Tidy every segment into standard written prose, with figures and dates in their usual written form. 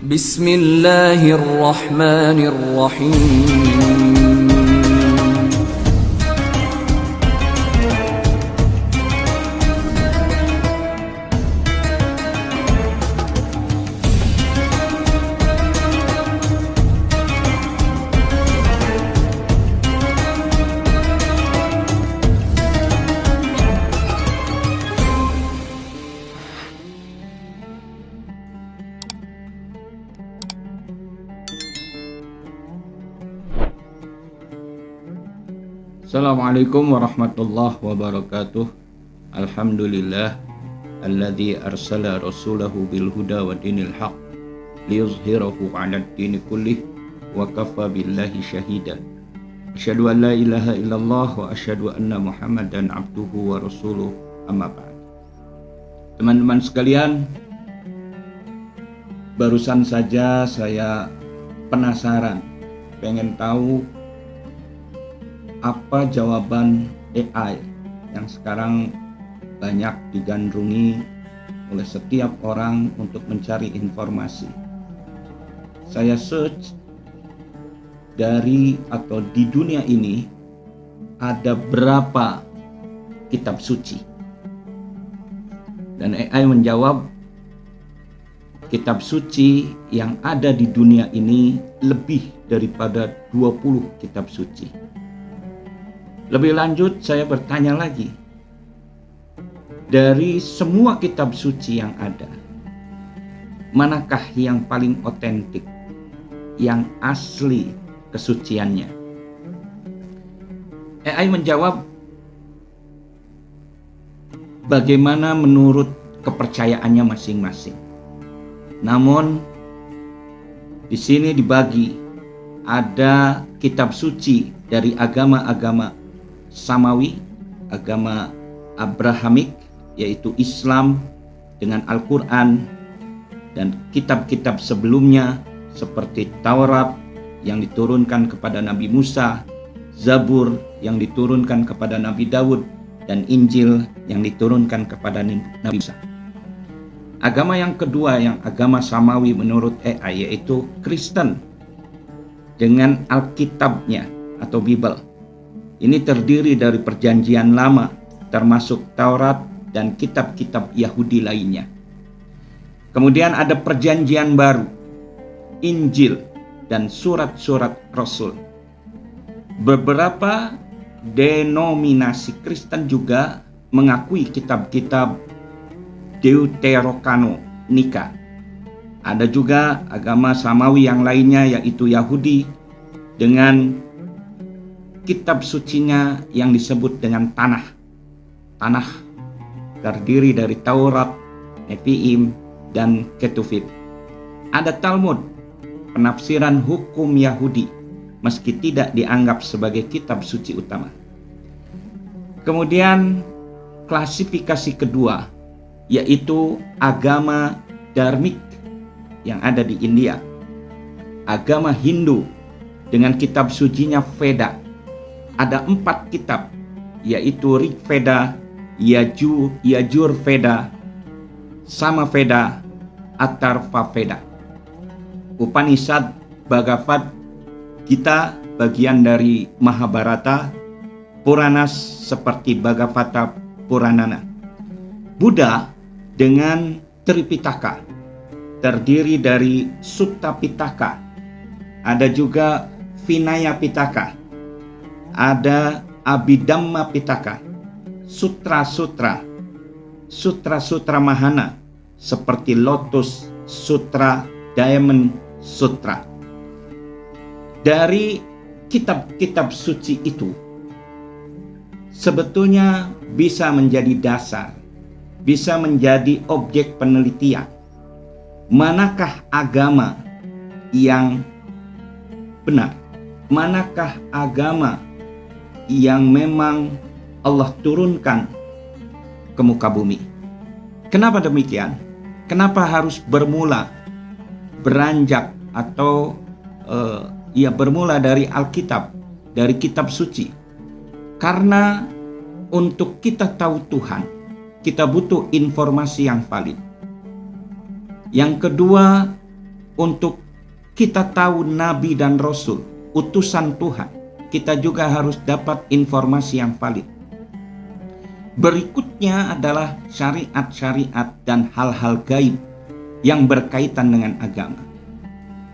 Bismillahirrahmanirrahim. Assalamualaikum warahmatullahi wabarakatuh. Alhamdulillah alladzi arsala rasulahu bil huda wa dinil haq liyuzhirahu 'alad dini kullih wa kafa billahi syahida. Asyhadu an la ilaha illallah wa asyhadu anna Muhammadan abduhu wa rasuluh, amma ba'd. Teman-teman sekalian, barusan saja saya penasaran, pengen tahu apa jawaban AI yang sekarang banyak digandrungi oleh setiap orang untuk mencari informasi. Saya search dari atau di dunia ini ada berapa kitab suci, dan AI menjawab kitab suci yang ada di dunia ini lebih daripada 20 kitab suci. Lebih lanjut, saya bertanya lagi, dari semua kitab suci yang ada, manakah yang paling otentik, yang asli kesuciannya? AI menjawab bagaimana menurut kepercayaannya masing-masing. Namun di sini dibagi, ada kitab suci dari agama-agama Samawi, agama Abrahamik, yaitu Islam dengan Al-Quran, dan kitab-kitab sebelumnya seperti Taurat yang diturunkan kepada Nabi Musa, Zabur yang diturunkan kepada Nabi Daud, dan Injil yang diturunkan kepada Nabi Musa. Agama yang kedua, yang agama Samawi menurut AI, yaitu Kristen dengan Alkitabnya atau Bible. Ini terdiri dari perjanjian lama, termasuk Taurat dan kitab-kitab Yahudi lainnya. Kemudian ada perjanjian baru, Injil dan surat-surat Rasul. Beberapa denominasi Kristen juga mengakui kitab-kitab Deuterokanonika. Ada juga agama Samawi yang lainnya, yaitu Yahudi dengan kitab sucinya yang disebut dengan Tanah. Tanah terdiri dari Taurat, Nevi'im, dan Ketuvim. Ada Talmud, penafsiran hukum Yahudi, meski tidak dianggap sebagai kitab suci utama. Kemudian klasifikasi kedua, yaitu agama Dharmik yang ada di India. Agama Hindu dengan kitab sucinya Veda. Ada 4 kitab, yaitu Rig Veda, Yajur Veda, Sama Veda, Atharva Veda. Upanishad, Bhagavad Gita bagian dari Mahabharata, Puranas seperti Bhagavata Purana. Buddha dengan Tripitaka, terdiri dari Sutta Pitaka, ada juga Vinaya Pitaka, ada Abhidhamma Pitaka, Sutra-sutra, Sutra-sutra Mahana seperti Lotus Sutra, Diamond Sutra. Dari kitab-kitab suci itu sebetulnya bisa menjadi dasar, bisa menjadi objek penelitian. Manakah agama yang benar? Manakah agama yang memang Allah turunkan ke muka bumi? Kenapa demikian? Kenapa harus beranjak atau bermula dari Alkitab, dari kitab suci? Karena untuk kita tahu Tuhan, kita butuh informasi yang valid. Yang kedua, untuk kita tahu nabi dan rasul, utusan Tuhan, kita juga harus dapat informasi yang valid. Berikutnya adalah syariat-syariat dan hal-hal gaib yang berkaitan dengan agama.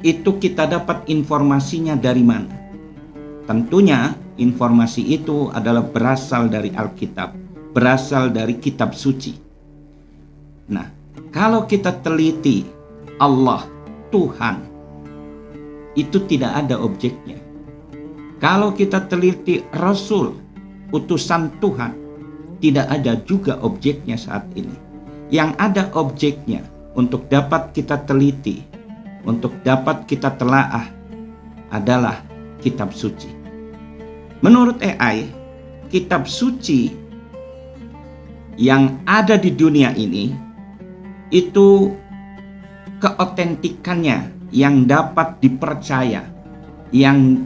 Itu kita dapat informasinya dari mana? Tentunya informasi itu adalah berasal dari Alkitab, berasal dari kitab suci. Nah, kalau kita teliti Allah, Tuhan, itu tidak ada objeknya. Kalau kita teliti Rasul, utusan Tuhan, tidak ada juga objeknya saat ini. Yang ada objeknya untuk dapat kita teliti, untuk dapat kita telaah adalah kitab suci. Menurut AI, kitab suci yang ada di dunia ini itu keotentikannya yang dapat dipercaya, yang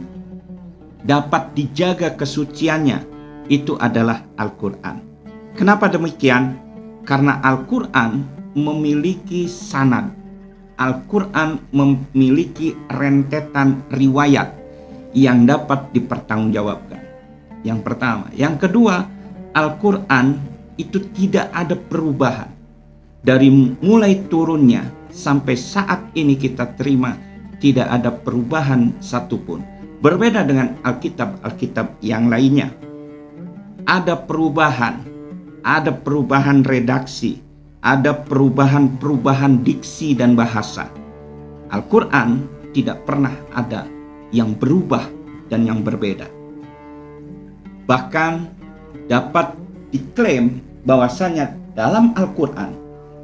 dapat dijaga kesuciannya, itu adalah Al-Quran. Kenapa demikian? Karena Al-Quran memiliki sanad. Al-Quran memiliki rentetan riwayat yang dapat dipertanggungjawabkan. Yang pertama. Yang kedua, Al-Quran itu tidak ada perubahan. Dari mulai turunnya sampai saat ini kita terima, tidak ada perubahan satupun. Berbeda dengan Alkitab yang lainnya. Ada perubahan redaksi, ada perubahan diksi dan bahasa. Al-Quran tidak pernah ada yang berubah dan yang berbeda. Bahkan dapat diklaim bahwasanya dalam Al-Quran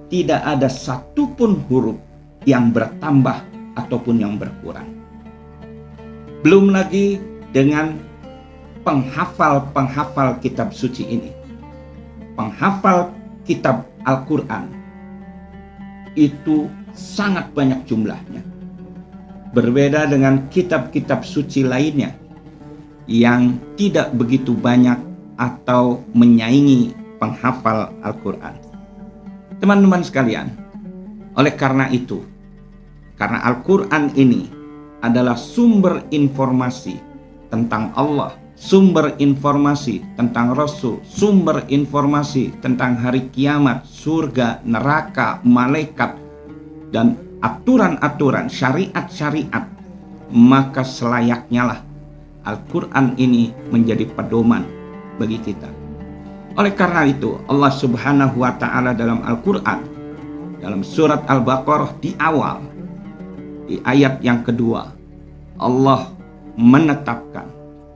tidak ada satupun huruf yang bertambah ataupun yang berkurang. Belum lagi dengan penghafal kitab suci ini. Penghafal kitab Al-Quran itu sangat banyak jumlahnya. Berbeda dengan kitab-kitab suci lainnya yang tidak begitu banyak atau menyaingi penghafal Al-Quran. Teman-teman sekalian, oleh karena itu, karena Al-Quran ini adalah sumber informasi tentang Allah, sumber informasi tentang Rasul, sumber informasi tentang hari kiamat, surga, neraka, malaikat, dan aturan-aturan, syariat-syariat, maka selayaknya lah Al-Quran ini menjadi pedoman bagi kita. Oleh karena itu, Allah Subhanahu wa Ta'ala dalam Al-Quran, dalam surat Al-Baqarah di awal, di ayat yang kedua, Allah menetapkan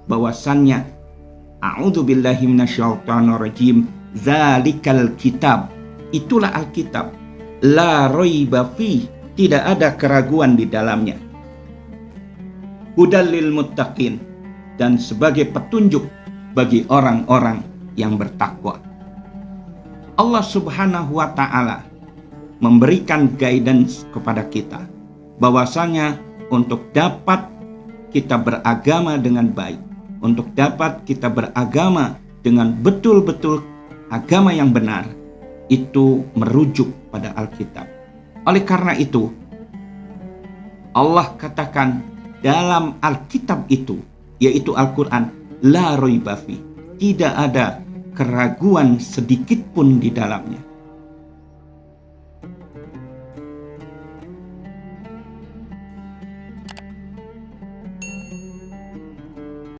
bahwasannya a'udzubillahi minasyaitonirrajim, zalikal kitab, itulah Alkitab, la raiba fi, tidak ada keraguan di dalamnya, hudal lil muttaqin, dan sebagai petunjuk bagi orang-orang yang bertakwa. Allah Subhanahu wa Ta'ala memberikan guidance kepada kita bahwasanya untuk dapat kita beragama dengan baik, untuk dapat kita beragama dengan betul-betul agama yang benar, itu merujuk pada Alkitab. Oleh karena itu, Allah katakan dalam Alkitab itu, yaitu Al-Quran, la raiba fi, tidak ada keraguan sedikit pun di dalamnya.